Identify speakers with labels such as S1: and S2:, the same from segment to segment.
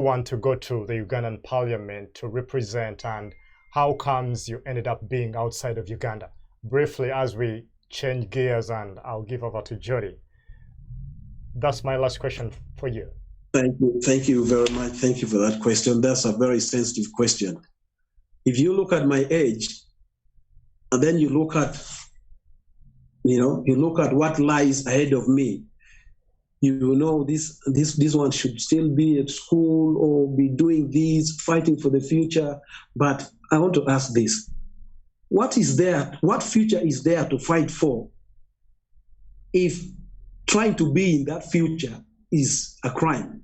S1: want to go to the Ugandan parliament to represent, and how comes you ended up being outside of Uganda? Briefly, as we change gears, and I'll give over to Jody. That's my last question for you.
S2: Thank you very much. Thank you for that question. That's a very sensitive question. If you look at my age, and then you look at what lies ahead of me, you know this one should still be at school or be doing this, fighting for the future. But I want to ask this: what future is there to fight for if trying to be in that future is a crime?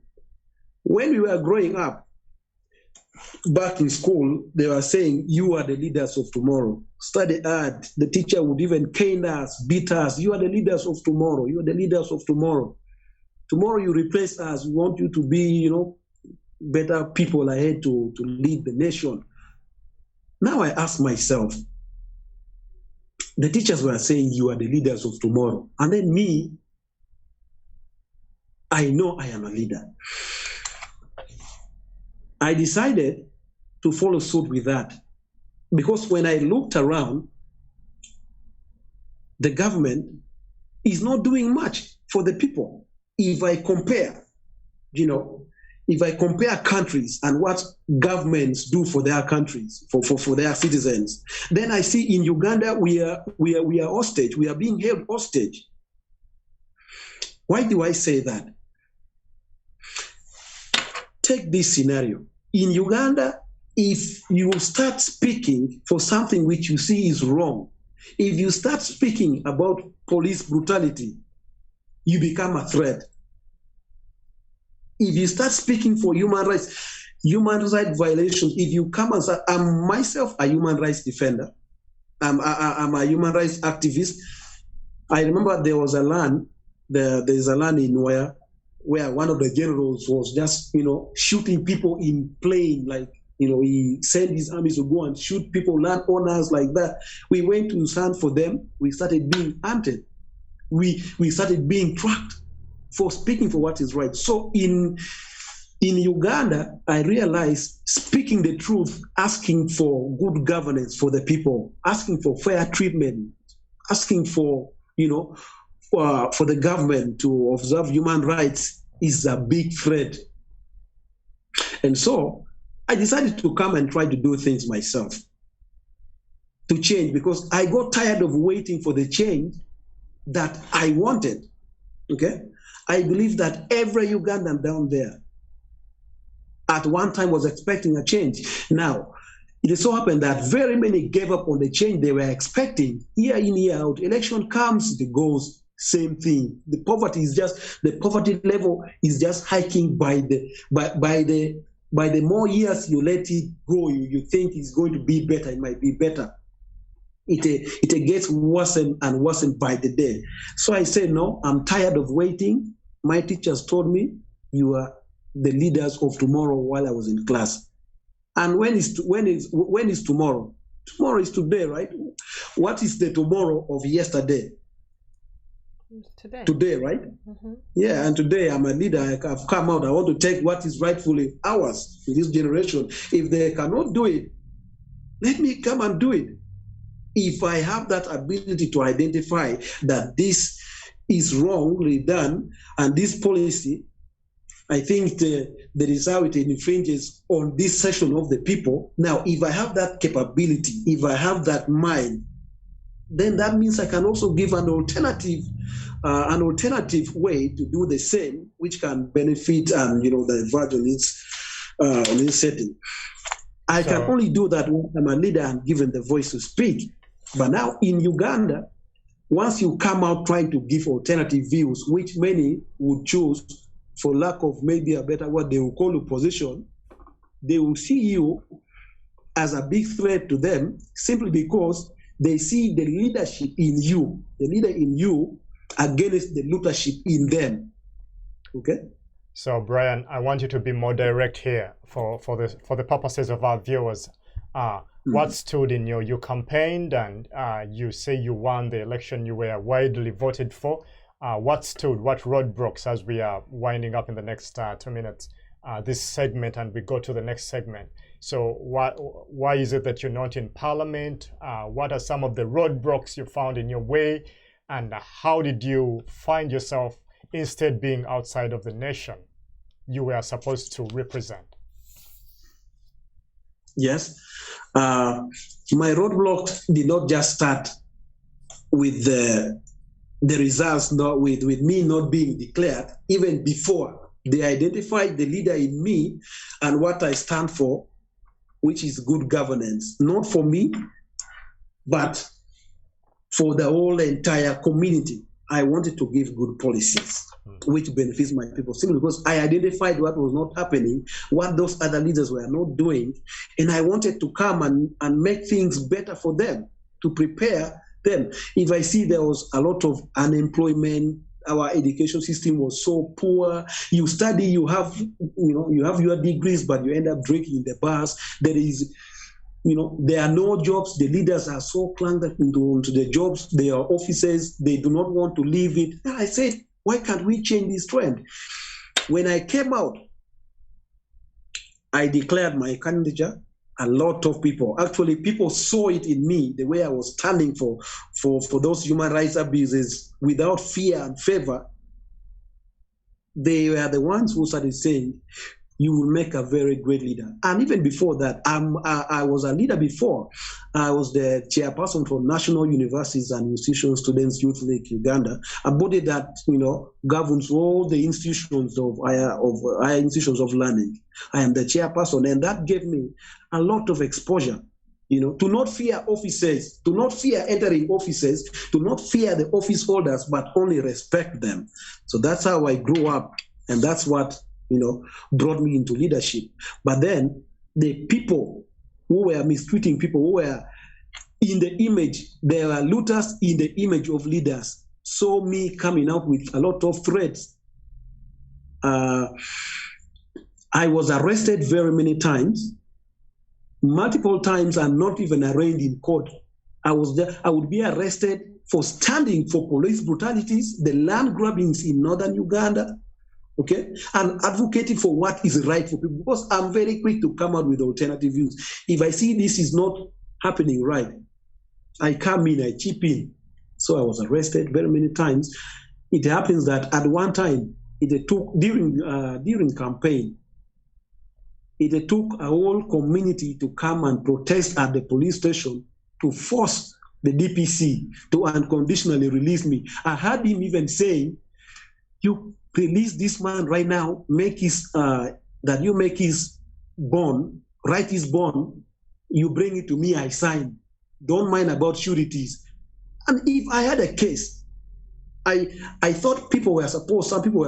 S2: When we were growing up, back in school, they were saying, you are the leaders of tomorrow. Study hard. The teacher would even cane us, beat us. You are the leaders of tomorrow. You are the leaders of tomorrow. Tomorrow you replace us. We want you to be, better people ahead to lead the nation. Now I ask myself, the teachers were saying you are the leaders of tomorrow. And then me, I know I am a leader. I decided to follow suit with that, because when I looked around, the government is not doing much for the people. If I compare, countries and what governments do for their countries, for their citizens, then I see in Uganda we are hostage. We are being held hostage. Why do I say that? Take this scenario. In Uganda, if you start speaking for something which you see is wrong, if you start speaking about police brutality, you become a threat. If you start speaking for human rights violations, if you come and say, I'm myself a human rights defender, I'm a human rights activist. I remember there was a land, there's a land in where one of the generals was just, shooting people in plane, like, he sent his armies to go and shoot people, landowners like that. We went to stand for them. We started being hunted. We started being tracked for speaking for what is right. So in Uganda, I realized speaking the truth, asking for good governance for the people, asking for fair treatment, asking for, for the government to observe human rights is a big threat. And so I decided to come and try to do things myself to change, because I got tired of waiting for the change that I wanted. Okay? I believe that every Ugandan down there at one time was expecting a change. Now, it so happened that very many gave up on the change they were expecting. Year in, year out, election comes, it goes, same thing. The poverty level is just hiking by the more years you let it go, you think it's going to be better, it might be better. It gets worse and worse by the day. So I said, no, I'm tired of waiting. My teachers told me, you are the leaders of tomorrow while I was in class. And when is tomorrow? Tomorrow is today, right? What is the tomorrow of yesterday?
S3: Today.
S2: Today, right?
S3: Mm-hmm.
S2: Yeah, and today I'm a leader. I've come out. I want to take what is rightfully ours in this generation. If they cannot do it, let me come and do it. If I have that ability to identify that this is wrongly done and this policy, I think that is how it infringes on this section of the people. Now, if I have that capability, if I have that mind, then that means I can also give an alternative way to do the same, which can benefit and the virgin in this setting. I can only do that when I'm a leader and given the voice to speak. But now in Uganda, once you come out trying to give alternative views, which many would choose for lack of maybe a better what they will call opposition, they will see you as a big threat to them simply because they see the leadership in you, the leader in you against the leadership in them. Okay?
S1: So Brian, I want you to be more direct here for the purposes of our viewers. What stood in you? You campaigned and you say you won the election you were widely voted for. What stood, what roadblocks, as we are winding up in the next 2 minutes, this segment and we go to the next segment. So why is it that you're not in parliament? What are some of the roadblocks you found in your way? And how did you find yourself instead being outside of the nation you were supposed to represent?
S2: Yes. My roadblock did not just start with the results, not with me not being declared. Even before, they identified the leader in me and what I stand for, which is good governance, not for me, but for the whole entire community. I wanted to give good policies which benefits my people, simply because I identified what was not happening, what those other leaders were not doing, and I wanted to come and make things better for them, to prepare them. If I see there was a lot of unemployment, our education system was so poor. You study, you have your degrees, but you end up drinking in the bars. There are no jobs. The leaders are so clung into the jobs. They are offices. They do not want to leave it. And I said, why can't we change this trend? When I came out, I declared my candidature. A lot of people saw it in me, the way I was standing for those human rights abuses without fear and favor. They were the ones who started saying, you will make a very great leader. And even before that, I was a leader before. I was the chairperson for National Universities and Institutions Students Youth League Uganda, a body that governs all the institutions of higher institutions of learning. I am the chairperson, and that gave me a lot of exposure. To not fear offices, to not fear entering offices, to not fear the office holders, but only respect them. So that's how I grew up, and that's what brought me into leadership. But then the people who were mistreating people, who were in the image, they were looters in the image of leaders, saw me coming out with a lot of threats. I was arrested very many times, multiple times, and not even arraigned in court. I would be arrested for standing for police brutalities, the land grabbings in northern Uganda, okay, and advocating for what is right for people, because I'm very quick to come out with alternative views. If I see this is not happening right, I come in, I chip in. So I was arrested very many times. It happens that at one time, it took during campaign, it took a whole community to come and protest at the police station to force the DPC to unconditionally release me. I heard him even saying, you release this man right now, make his bond, write his bond, you bring it to me, I sign. Don't mind about sureties. And if I had a case, I thought some people were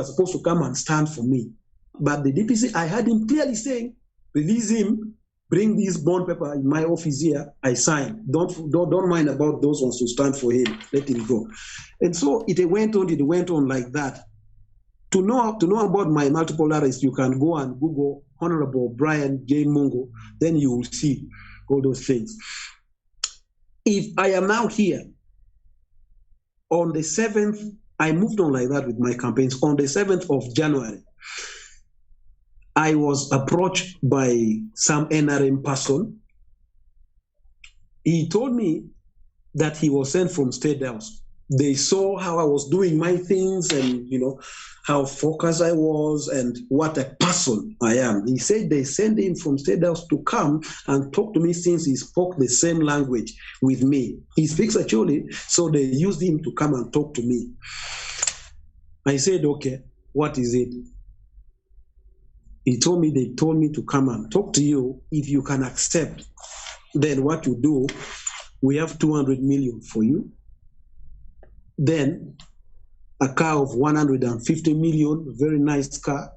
S2: supposed to come and stand for me. But the DPC, I heard him clearly saying, release him, bring this bond paper in my office here, I sign. Don't mind about those ones to stand for him, let him go. And so it went on like that. To know about my multiple arrests, you can go and Google Honorable Brian J. Mungo, then you will see all those things. If I am now here, on the 7th, I moved on like that with my campaigns. On the 7th of January, I was approached by some NRM person. He told me that he was sent from State House. They saw how I was doing my things and, how focused I was and what a person I am. He said they sent him from State House to come and talk to me since he spoke the same language with me. He speaks Acholi, so they used him to come and talk to me. I said, okay, what is it? They told me to come and talk to you. If you can accept, then what you do, we have 200 million for you. Then a car of 150 million, very nice car.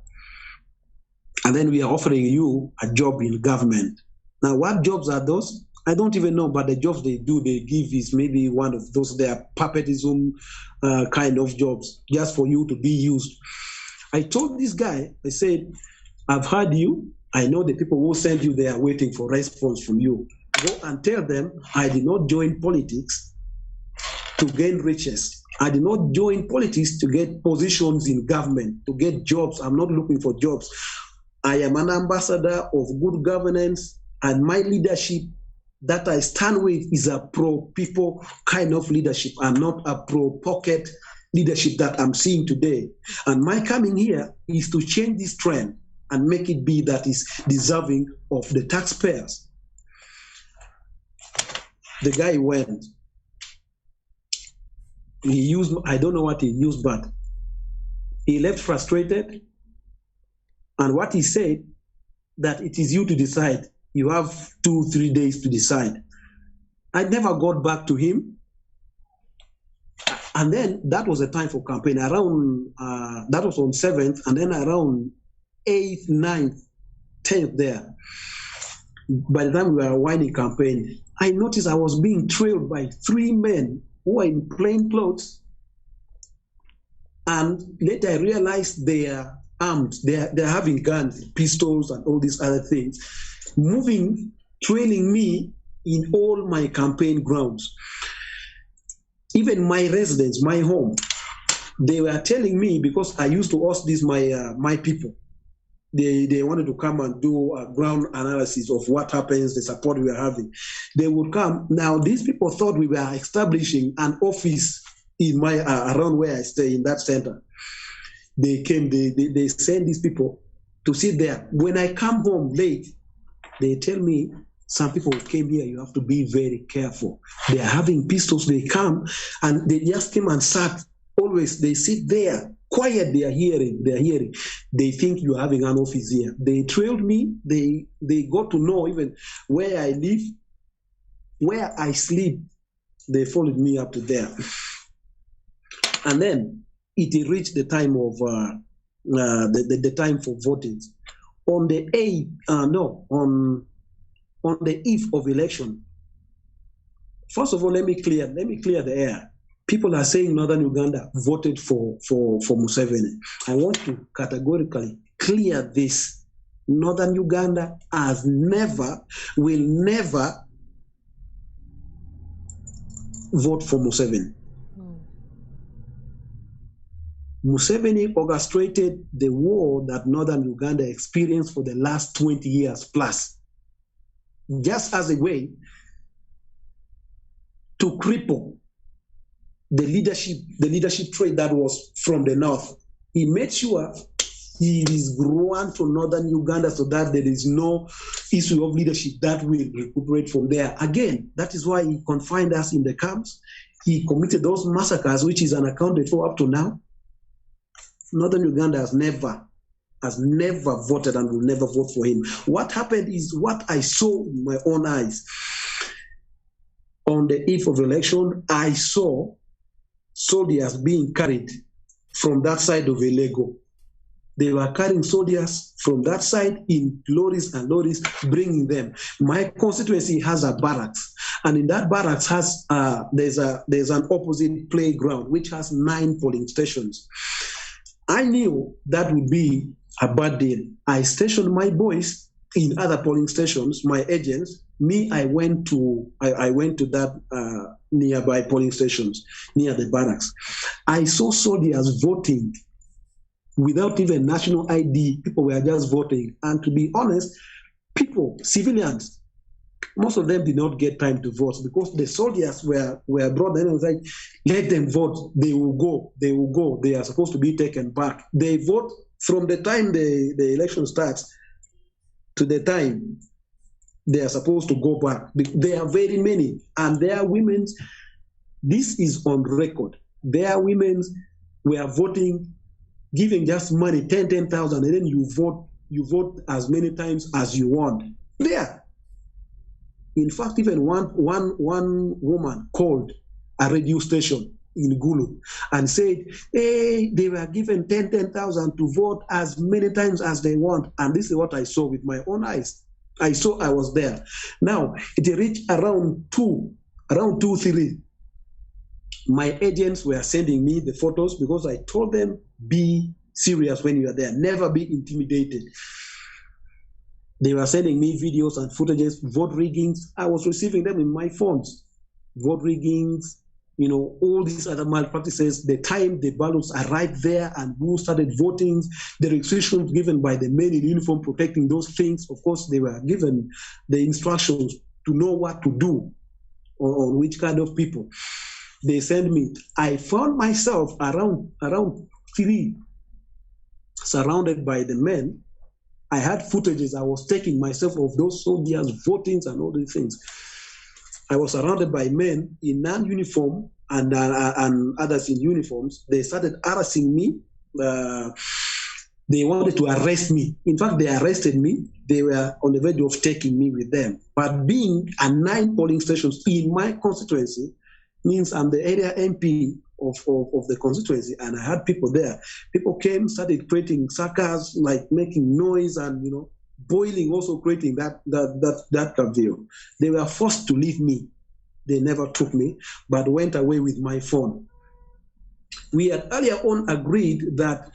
S2: And then we are offering you a job in government. Now, what jobs are those? I don't even know, but the jobs they give is maybe one of those, they are puppetism kind of jobs, just for you to be used. I told this guy, I said, I've heard you. I know the people who sent you, they are waiting for response from you. Go and tell them I did not join politics to gain riches. I did not join politics to get positions in government, to get jobs. I'm not looking for jobs. I am an ambassador of good governance, and my leadership that I stand with is a pro-people kind of leadership and not a pro-pocket leadership that I'm seeing today. And my coming here is to change this trend and make it be that is deserving of the taxpayers. The guy went. He used, I don't know what he used, but he left frustrated. And what he said, that it is you to decide. You have 2-3 days to decide. I never got back to him. And then that was a time for campaign. Around, that was on 7th, and then around 8th, 9th, 10th there. By the time we were winding campaign, I noticed I was being trailed by 3 men who are in plain clothes. And later I realized they are armed. They're having guns, pistols, and all these other things, moving, trailing me in all my campaign grounds. Even my residence, my home, they were telling me, because I used to ask these my people, they wanted to come and do a ground analysis of what happens, the support we are having. They would come. Now, these people thought we were establishing an office in my around where I stay in that center. They came, they send these people to sit there. When I come home late, they tell me, some people came here, you have to be very careful. They are having pistols, they come, and they just came and sat. Always, they sit there, quiet, they are hearing. They think you're having an office here. They trailed me, they got to know even where I live, where I sleep. They followed me up to there. And then it reached the time of, the time for voting. On the 8th, on the eve of election, first of all, let me clear the air. People are saying Northern Uganda voted for Museveni. I want to categorically clear this. Northern Uganda will never vote for Museveni. Museveni orchestrated the war that Northern Uganda experienced for the last 20 years plus, just as a way to cripple the leadership trait that was from the north. He made sure he is grown to Northern Uganda so that there is no issue of leadership that will recuperate from there. Again, that is why he confined us in the camps. He committed those massacres, which is unaccounted for up to now. Northern Uganda has never voted and will never vote for him. What happened is what I saw in my own eyes. On the eve of election, I saw soldiers being carried from that side of Elego. They were carrying soldiers from that side in lorries and lorries, bringing them. My constituency has a barracks, and in that barracks there's an opposite playground which has 9 polling stations. I knew that would be a bad deal. I stationed my boys in other polling stations, my agents. I went to that nearby polling stations near the barracks. I saw soldiers voting without even national ID. People were just voting. And to be honest, civilians, most of them did not get time to vote because the soldiers were brought in and was like, let them vote. They will go. They are supposed to be taken back. They vote from the time the election starts to the time they are supposed to go back. There are very many, and there are women. This is on record. There are women were voting, giving just money, 10,000, and then you vote as many times as you want. There. In fact, even one woman called a radio station in Gulu and said, hey, they were given 10,000 to vote as many times as they want. And this is what I saw with my own eyes. I was there. Now, it reached around 2-3. My agents were sending me the photos because I told them, be serious when you are there. Never be intimidated. They were sending me videos and footages, vote riggings. I was receiving them in my phones. Vote riggings, all these other malpractices, the time the ballots arrived there and who started voting, the restrictions given by the men in uniform protecting those things. Of course, they were given the instructions to know what to do or which kind of people they send me. I found myself around 3, surrounded by the men. I had footages I was taking myself of those soldiers voting and all these things. I was surrounded by men in non-uniform and others in uniforms. They started harassing me. They wanted to arrest me. In fact, they arrested me. They were on the verge of taking me with them. But being at 9 polling stations in my constituency means I'm the area MP of the constituency, and I had people there. People came, started creating circus, like making noise and boiling, also creating that cavalry. They were forced to leave me. They never took me, but went away with my phone. We had earlier on agreed that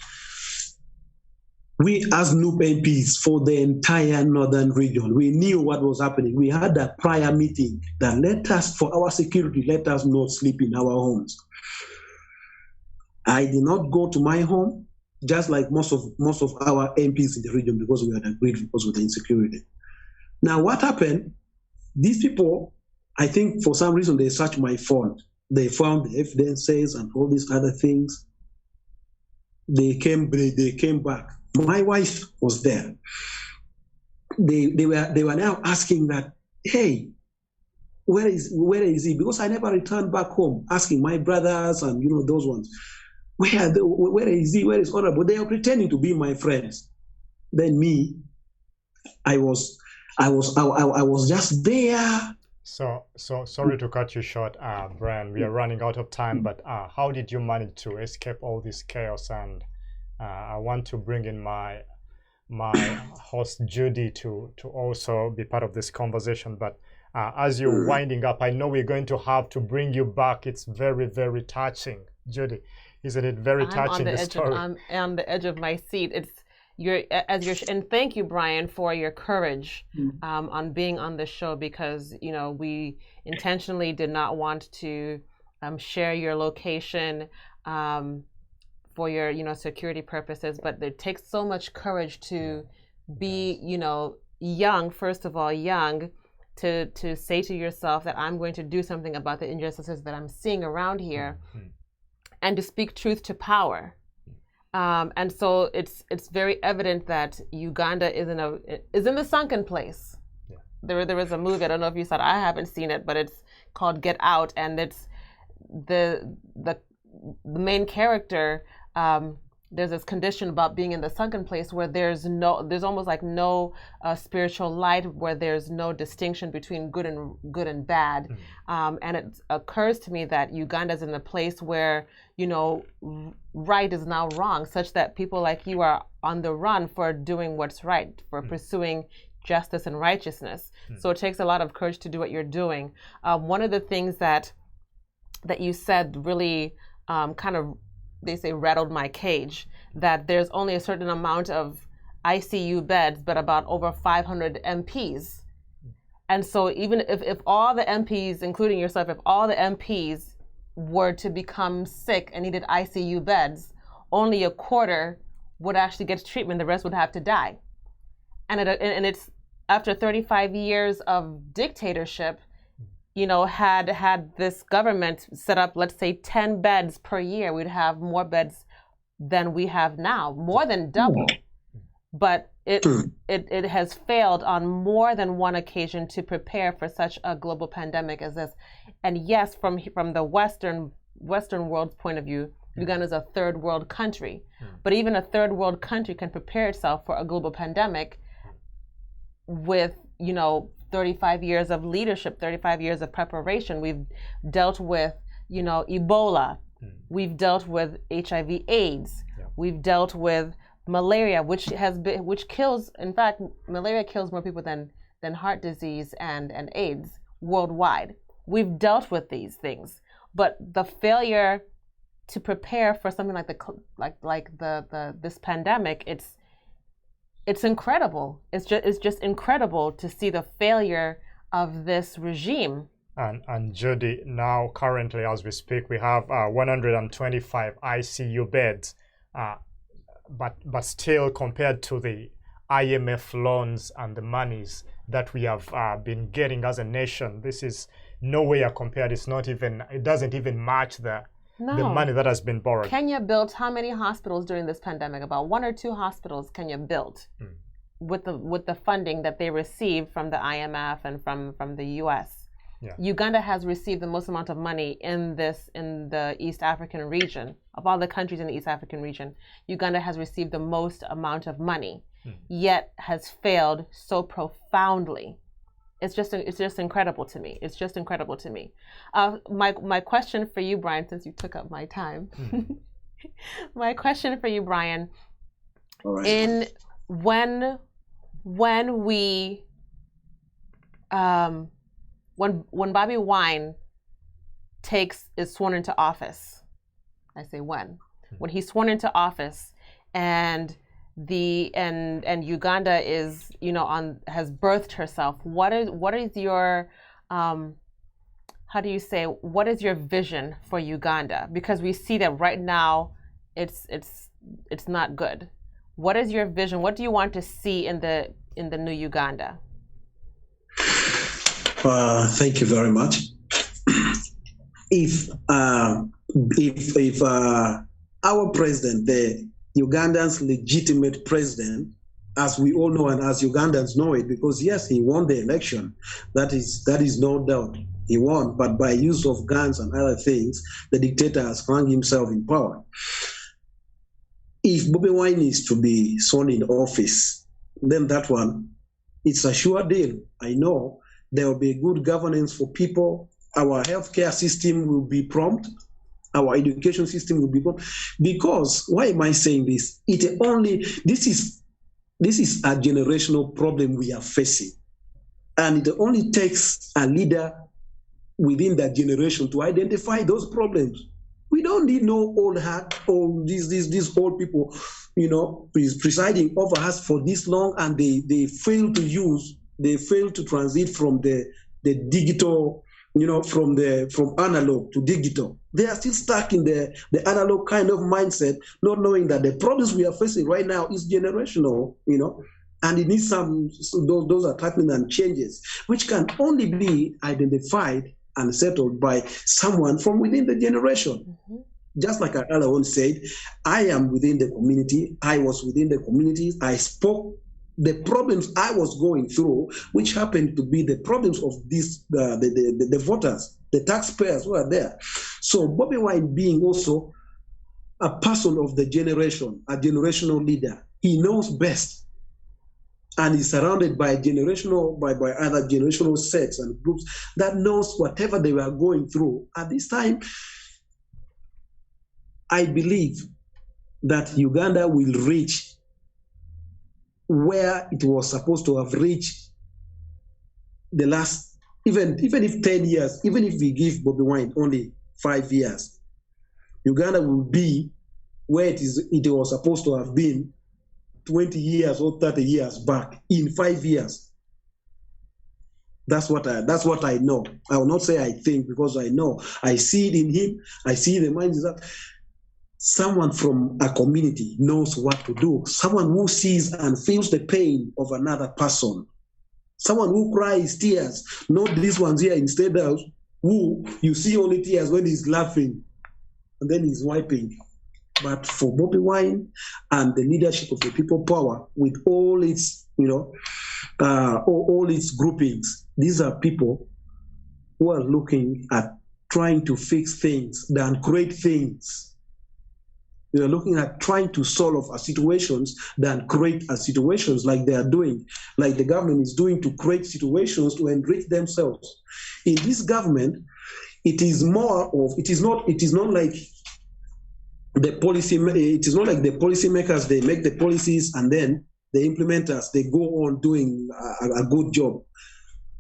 S2: we, as NUP MPs for the entire northern region, we knew what was happening. We had a prior meeting that let us, for our security, let us not sleep in our homes. I did not go to my home, just like most of our MPs in the region, because we had agreed because of the insecurity. Now, what happened? These people, I think for some reason, they searched my phone. They found the evidences and all these other things. They came back. My wife was there. They were now asking that, hey, where is he? Because I never returned back home, asking my brothers and those ones. Where is he? Where is Honorable? They are pretending to be my friends. Then me, I was just there.
S1: So sorry to cut you short, Brian. We are running out of time. But how did you manage to escape all this chaos? And I want to bring in my host Judy to also be part of this conversation. But as you're winding up, I know we're going to have to bring you back. It's very, very touching, Judy. Isn't it very touching?
S3: I'm on the edge of my seat. And thank you, Brian, for your courage on being on the show, because we intentionally did not want to share your location for your security purposes, but it takes so much courage to be young, first of all, to say to yourself that I'm going to do something about the injustices that I'm seeing around here. And to speak truth to power. And so it's very evident that Uganda is in the sunken place. Yeah. There is a movie, I don't know if you saw it, I haven't seen it, but it's called Get Out, and it's the main character, there's this condition about being in the sunken place where there's almost like no spiritual light, where there's no distinction between good and bad. And it occurs to me that Uganda is in a place where right is now wrong, such that people like you are on the run for doing what's right, for pursuing justice and righteousness. So it takes a lot of courage to do what you're doing. One of the things that you said really kind of, they say, rattled my cage, that there's only a certain amount of ICU beds, but about over 500 MPs. And so even if all the MPs, including yourself, if all the MPs were to become sick and needed ICU beds, only a quarter would actually get treatment, the rest would have to die. And it's after 35 years of dictatorship, had this government set up, let's say 10 beds per year, we'd have more beds than we have now, more than double. But it has failed on more than one occasion to prepare for such a global pandemic as this. And yes, from the Western world's point of view, Uganda is a third world country. But even a third world country can prepare itself for a global pandemic with 35 years of leadership, 35 years of preparation. We've dealt with, Ebola. We've dealt with HIV/AIDS. We've dealt with malaria, which kills. In fact, malaria kills more people than heart disease and AIDS worldwide. We've dealt with these things, but the failure to prepare for something like this pandemic, it's incredible. It's just incredible to see the failure of this regime
S1: And Jody, now currently as we speak, we have 125 ICU beds, but still compared to the IMF loans and the monies that we have been getting as a nation, this is nowhere compared. It doesn't even match the money that has been borrowed.
S3: Kenya built how many hospitals during this pandemic? About 1 or 2 hospitals Kenya built with the funding that they received from the IMF and from the US.
S1: Yeah.
S3: Uganda has received the most amount of money in the East African region. Of all the countries in the East African region, Uganda has received the most amount of money, yet has failed so profoundly. It's just incredible to me. It's just incredible to me. My question for you, Brian, since you took up my time, my question for you, Brian,
S2: All right.
S3: When Bobby Wine is sworn into office, I say when he's sworn into office, and Uganda is has birthed herself. What is your what is your vision for Uganda? Because we see that right now it's not good. What is your vision? What do you want to see in the new Uganda?
S2: Thank you very much. If our president, the Ugandan's legitimate president, as we all know and as Ugandans know it, because yes, he won the election, that is no doubt, he won, but by use of guns and other things, the dictator has hung himself in power. If Bobi Wine is to be sworn in office, then that one, it's a sure deal. I know there will be good governance for people. Our healthcare system will be prompt. Our education system will be prompt. Because, why am I saying this? This is a generational problem we are facing. And it only takes a leader within that generation to identify those problems. We don't need no old hack or these old people, presiding over us for this long, and they fail to transit from the digital, from analog to digital. They are still stuck in the analog kind of mindset, not knowing that the problems we are facing right now is generational, and it needs those attachments and changes, which can only be identified and settled by someone from within the generation. Mm-hmm. Just like Alaon said, I am within the community. I was within the community. I spoke the problems I was going through, which happened to be the problems of the voters, the taxpayers who are there. So Bobi Wine being also a person of the generation, a generational leader, he knows best. And is surrounded by other generational sets and groups that knows whatever they were going through. At this time, I believe that Uganda will reach where it was supposed to have reached the last, even if 10 years, even if we give Bobi Wine only 5 years, Uganda will be where it was supposed to have been 20 years or 30 years back in 5 years. That's what I know. I will not say I think, because I know. I see it in him. I see the mind is that someone from a community knows what to do. Someone who sees and feels the pain of another person. Someone who cries tears, not these ones here instead of who you see only tears when he's laughing and then he's wiping. But for Bobi Wine and the leadership of the People Power, with all its, all its groupings, these are people who are looking at trying to fix things than create things. They are looking at trying to solve situations than create situations, like they are doing, like the government is doing, to create situations to enrich themselves. In this government, it is not like the policymakers, they make the policies and then the implementers, they go on doing a good job.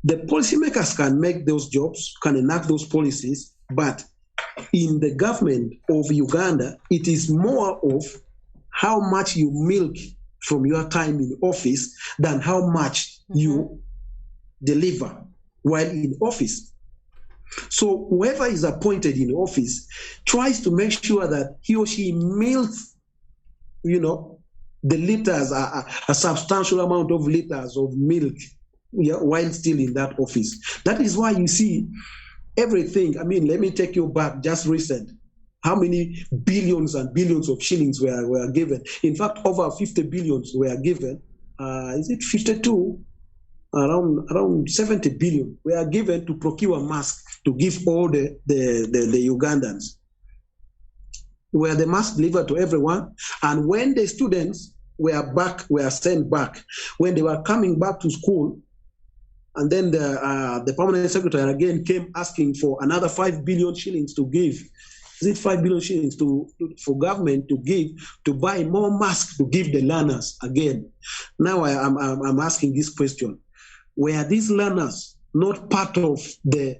S2: The policymakers can make those jobs, can enact those policies, but in the government of Uganda, it is more of how much you milk from your time in office than how much you deliver while in office. So whoever is appointed in office tries to make sure that he or she milks, the liters, a substantial amount of liters of milk, while still in that office. That is why you see everything. I mean, let me take you back just recent. How many billions and billions of shillings were given? In fact, over 50 billions were given. Is it 52? Around 70 billion were given to procure masks to give all the Ugandans. Were the masks delivered to everyone? And when the students were sent back, when they were coming back to school, and then the permanent secretary again came asking for another 5 billion shillings to give. Is it 5 billion shillings for government to give to buy more masks to give the learners again? Now I'm asking this question: were these learners not part of the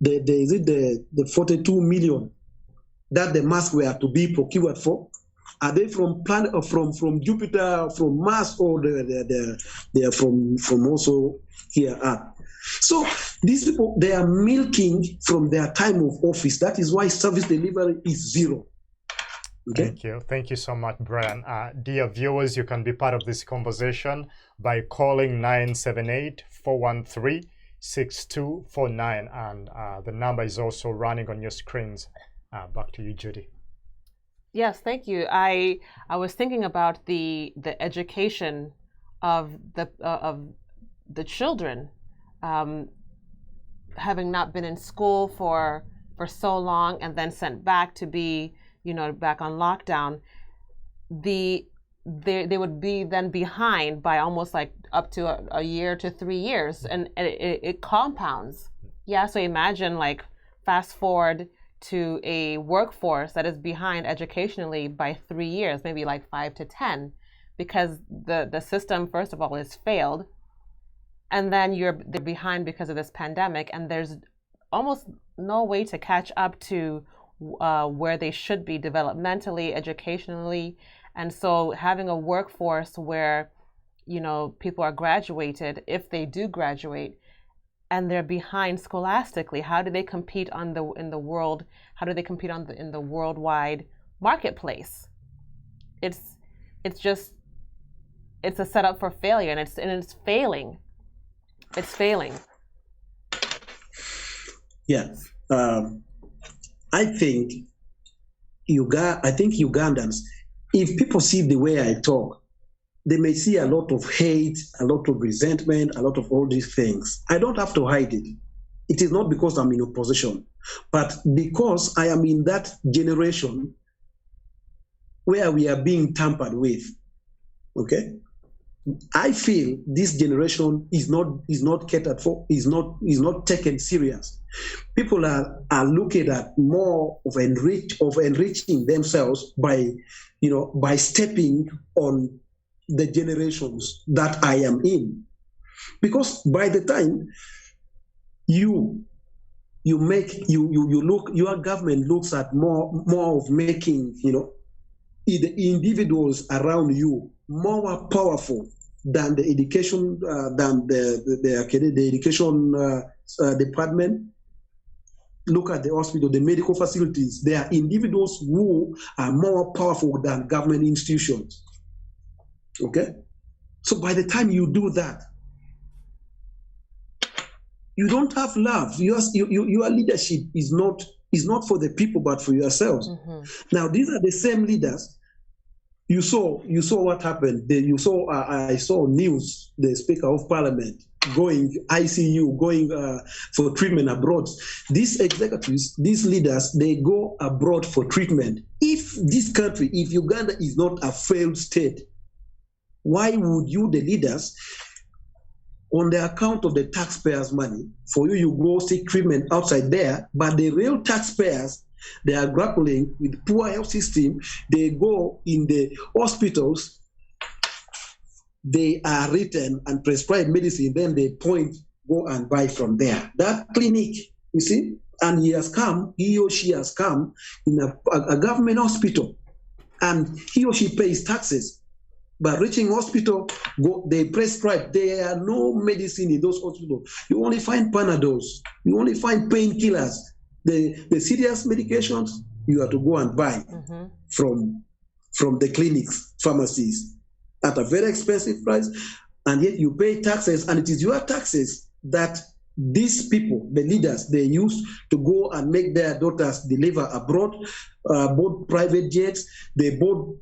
S2: 42 million that the masks were to be procured for? Are they from Jupiter, from Mars, or they are from also here Earth? So these people, they are milking from their time of office. That is why service delivery is zero. Okay?
S1: Thank you so much, Brian. Dear viewers, you can be part of this conversation by calling 978-413-6249, and the number is also running on your screens. Back to you, Judy.
S3: Yes, thank you. I was thinking about the education of the children, having not been in school for so long and then sent back to be, back on lockdown. They would be then behind by almost like up to a year to 3 years, and it compounds. Yeah, so imagine, like, fast forward to a workforce that is behind educationally by 3 years, maybe like 5 to 10, because the system, first of all, is failed, and then they're behind because of this pandemic, and there's almost no way to catch up to where they should be developmentally, educationally. And so having a workforce where, people are graduated, if they do graduate, and they're behind scholastically, how do they compete in the world? How do they compete in the worldwide marketplace? It's a setup for failure, and it's failing. It's failing.
S2: Yes, I think Ugandans, if people see the way I talk, they may see a lot of hate, a lot of resentment, a lot of all these things. I don't have to hide it. It is not because I'm in opposition, but because I am in that generation where we are being tampered with. Okay? I feel this generation is not catered for, is not taken serious. People are looking at more of enriching themselves by stepping on the generations that I am in, because by the time your government looks at more of making the individuals around you more powerful than the education the education department. Look at the hospital, the medical facilities. There are individuals who are more powerful than government institutions. Okay, so by the time you do that, you don't have love. Your leadership is not for the people, but for yourselves. Mm-hmm. Now, these are the same leaders. You saw what happened. I saw news. The Speaker of Parliament going ICU, going for treatment abroad. These executives, these leaders, they go abroad for treatment. If Uganda is not a failed state, why would you, the leaders, on the account of the taxpayers' money, for you go seek treatment outside there, but the real taxpayers, they are grappling with poor health system, they go in the hospitals, they are written and prescribed medicine, then they go and buy from there. That clinic, you see, and he or she has come in a government hospital, and he or she pays taxes. But reaching hospital, they prescribe. There are no medicine in those hospitals. You only find Panadols. You only find painkillers. The serious medications you have to go and buy from the clinics, pharmacies, at a very expensive price, and yet you pay taxes, and it is your taxes that these people, the leaders, they use to go and make their daughters deliver abroad, both private jets, they both,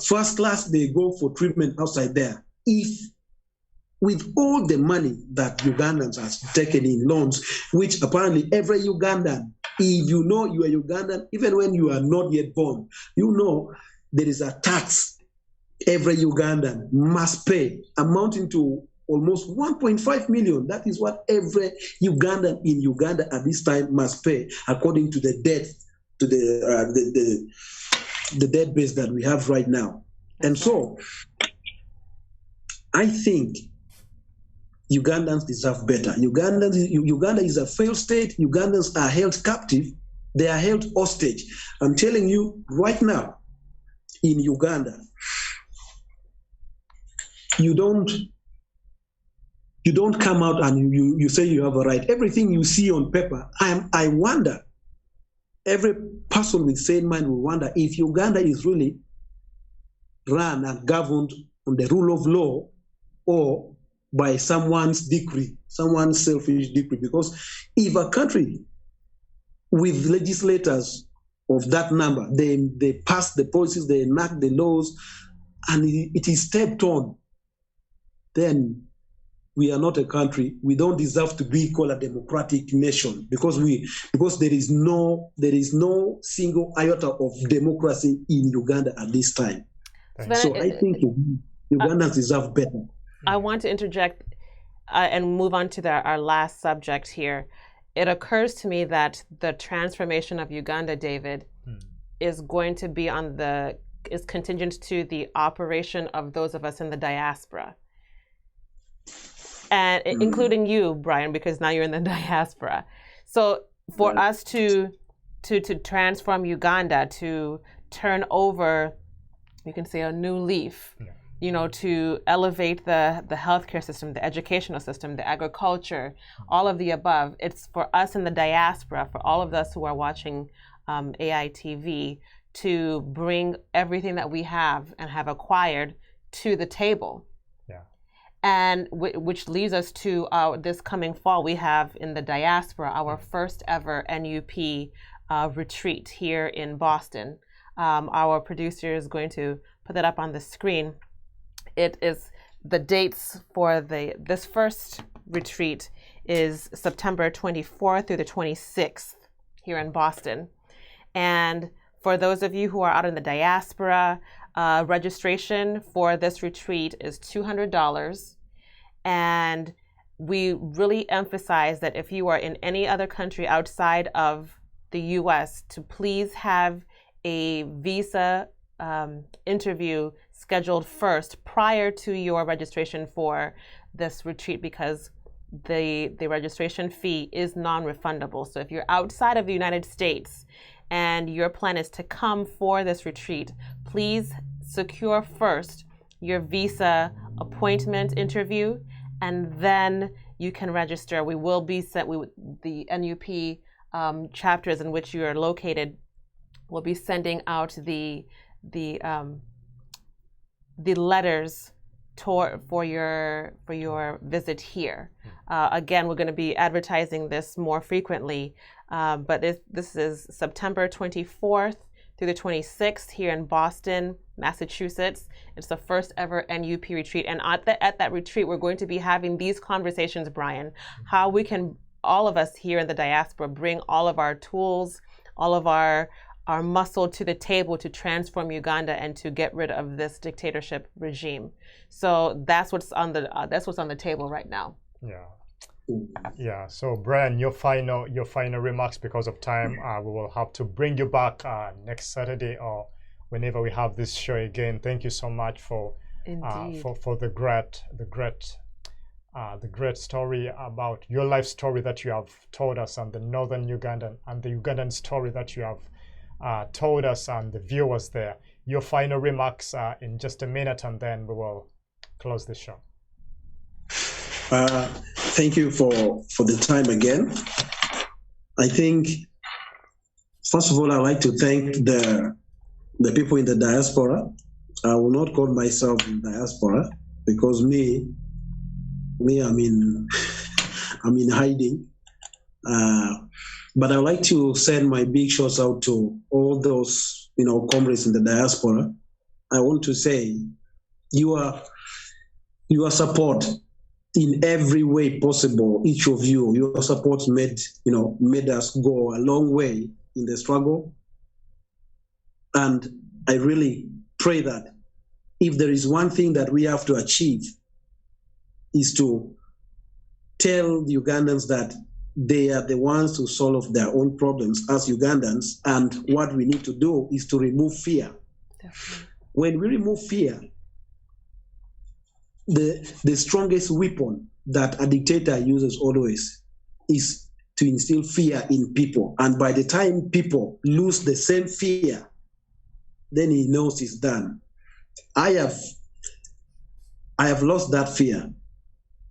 S2: first class, they go for treatment outside there. If with all the money that Ugandans has taken in loans, which apparently every Ugandan, if you know you are Ugandan, even when you are not yet born, you know there is a tax every Ugandan must pay, amounting to almost 1.5 million. That is what every Ugandan in Uganda at this time must pay, according to the debt, to the debt base that we have right now. And so, I think Ugandans deserve better. Uganda is a failed state. Ugandans are held captive. They are held hostage. I'm telling you right now, in Uganda, you don't come out and you say you have a right. Everything you see on paper, I wonder, every person with sane mind will wonder if Uganda is really run and governed on the rule of law or by someone's decree, someone's selfish decree. Because if a country with legislators of that number, they pass the policies, they enact the laws, and it is stepped on, then we are not a country. We don't deserve to be called a democratic nation because there is no single iota of democracy in Uganda at this time. So I think Ugandans deserve better.
S3: I want to interject and move on to our last subject here. It occurs to me that the transformation of Uganda, David, is going to be is contingent to the operation of those of us in the diaspora. And including you, Brian, because now you're in the diaspora. So for us to transform Uganda, to turn over, you can say, a new leaf, to elevate the healthcare system, the educational system, the agriculture, all of the above. It's for us in the diaspora, for all of us who are watching AITV, to bring everything that we have and have acquired to the table. And which leads us to this coming fall, we have in the diaspora our first ever NUP retreat here in Boston. Our producer is going to put that up on the screen. It is the dates for this first retreat is September 24th through the 26th here in Boston. And for those of you who are out in the diaspora, registration for this retreat is $200. And we really emphasize that if you are in any other country outside of the US, to please have a visa interview scheduled first prior to your registration for this retreat, because the registration fee is non-refundable. So if you're outside of the United States and your plan is to come for this retreat, please secure first your visa appointment interview, and then you can register. We will be sent, the NUP chapters in which you are located will be sending out the letters for your visit here. Again, we're going to be advertising this more frequently, but this is September 24th through the 26th here in Boston, Massachusetts. It's the first ever NUP retreat. And at that retreat, we're going to be having these conversations, Brian, how we can, all of us here in the diaspora, bring all of our tools, all of our muscle to the table to transform Uganda and to get rid of this dictatorship regime. So that's what's on the table right now.
S1: Yeah. So Brian, your final remarks, because of time. We will have to bring you back next Saturday or whenever we have this show again. Thank you so much for the great story about your life story that you have told us, and the Northern Ugandan and the Ugandan story that you have told us and the viewers there. your final remarks in just a minute, and then we will close the show.
S2: Thank you for the time again. I think, first of all, I'd like to thank the people in the diaspora. I will not call myself in diaspora because me, I'm in hiding. But I'd like to send my big shots out to all those, comrades in the diaspora. I want to say, your support in every way possible, each of you, your support made us go a long way in the struggle. And I really pray that if there is one thing that we have to achieve is to tell the Ugandans that they are the ones to solve their own problems as Ugandans, and what we need to do is to remove fear. Definitely. When we remove fear, the strongest weapon that a dictator uses always is to instill fear in people. And by the time people lose the same fear, then he knows it's done. I have lost that fear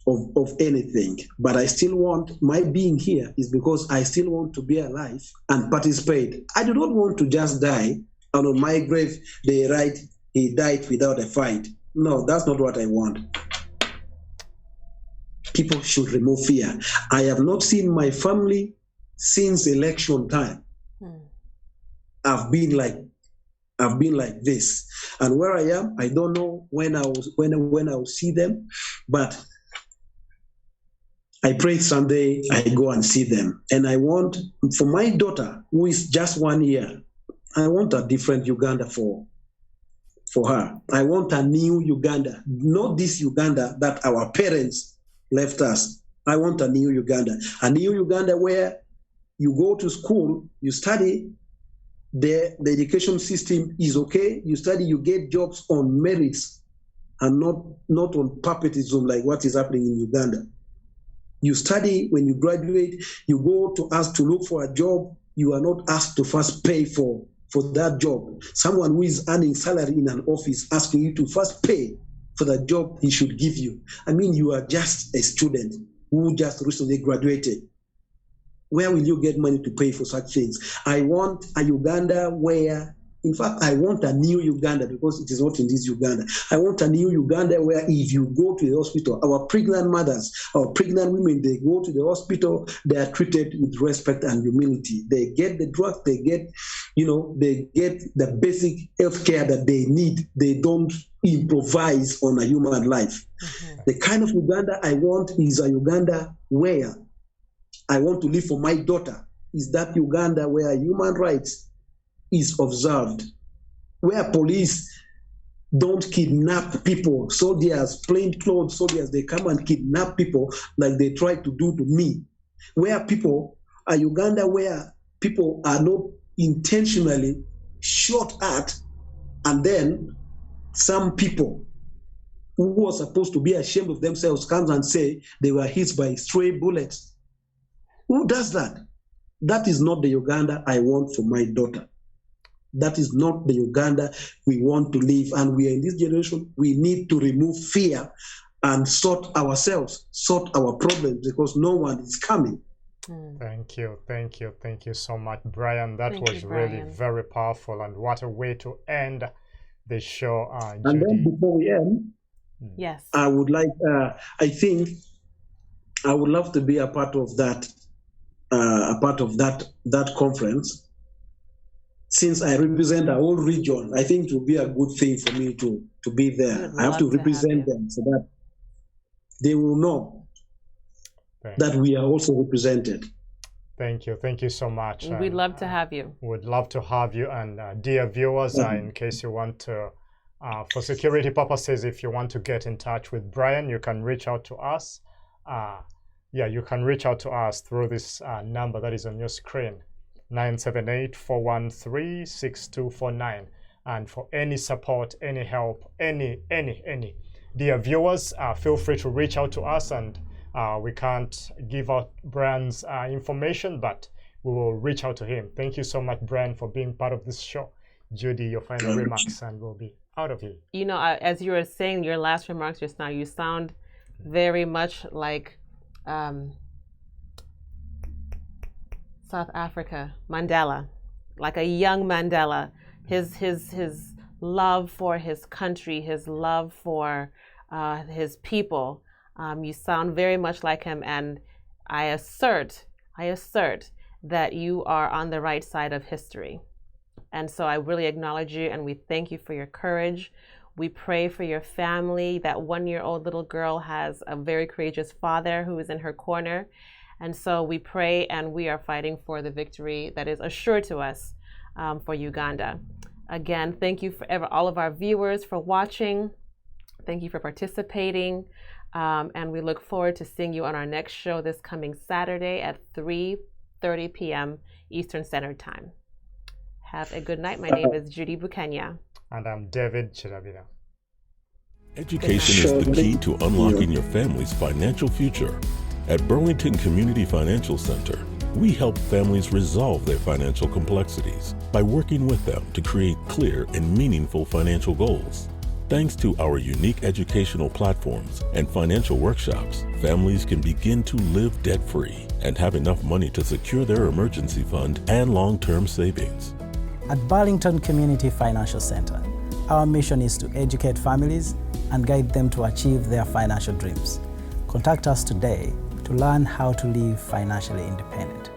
S2: of anything, but I still want, my being here is because I still want to be alive and participate. I do not want to just die, and on my grave they write, he died without a fight. No, that's not what I want. People should remove fear. I have not seen my family since election time. I've been like this, and where I am, I don't know when I will see them, but I pray someday I go and see them. And I want, for my daughter, who is just 1 year, I want a different Uganda for her. I want a new Uganda, not this Uganda that our parents left us. I want a new Uganda where you go to school, you study, the education system is okay, you study, you get jobs on merits and not on puppetism like what is happening in Uganda. You study, when you graduate, you go to ask to look for a job, you are not asked to first pay for that job. Someone who is earning salary in an office asking you to first pay for the job he should give you. I mean, you are just a student who just recently graduated. Where will you get money to pay for such things? I want a Uganda where, in fact, I want a new Uganda because it is not in this Uganda. I want a new Uganda where if you go to the hospital, our pregnant mothers, our pregnant women, they go to the hospital, they are treated with respect and humility. They get the drugs, they get the basic health care that they need. They don't improvise on a human life. Mm-hmm. The kind of Uganda I want is a Uganda where I want to live for my daughter, is that Uganda where human rights is observed, where police don't kidnap people, soldiers, plainclothes soldiers, they come and kidnap people like they try to do to me, where a Uganda where people are not intentionally shot at, and then some people who are supposed to be ashamed of themselves comes and say they were hit by stray bullets. Who does that? That is not the Uganda I want for my daughter. That is not the Uganda we want to live. And we are in this generation, we need to remove fear and sort our problems because no one is coming.
S1: Thank you so much, Brian. That was really very powerful, and what a way to end the show.
S2: And then before we end,
S3: yes,
S2: I would like, I think I would love to be a part of that conference. Since I represent a whole region, I think it would be a good thing for me to be there. I have to represent them so that they will know that we are also represented.
S1: Thank you so much.
S3: We'd love to have you.
S1: We'd love to have you. And dear viewers, in case you want to, for security purposes, if you want to get in touch with Brian, you can reach out to us. You can reach out to us through this number that is on your screen, 978-413-6249. And for any support, any help, any, dear viewers, feel free to reach out to us, and we can't give out Brian's information, but we will reach out to him. Thank you so much, Brian, for being part of this show. Judy, your final remarks, and we'll be out of here.
S3: You know, as you were saying your last remarks just now, you sound very much like South Africa, Mandela, like a young Mandela. His love for his country, his love for his people. You sound very much like him, and I assert that you are on the right side of history. And so I really acknowledge you, and we thank you for your courage. We pray for your family. That 1-year-old little girl has a very courageous father who is in her corner. And so we pray, and we are fighting for the victory that is assured to us for Uganda. Again, thank you for all of our viewers for watching. Thank you for participating. And we look forward to seeing you on our next show this coming Saturday at 3:30 p.m. Eastern Standard Time. Have a good night. My name is Judy Bukenya.
S1: And I'm David Chirabira.
S4: Education is the key to unlocking your family's financial future. At Burlington Community Financial Center, we help families resolve their financial complexities by working with them to create clear and meaningful financial goals. Thanks to our unique educational platforms and financial workshops, families can begin to live debt-free and have enough money to secure their emergency fund and long-term savings.
S5: At Burlington Community Financial Center, our mission is to educate families and guide them to achieve their financial dreams. Contact us today to learn how to live financially independent.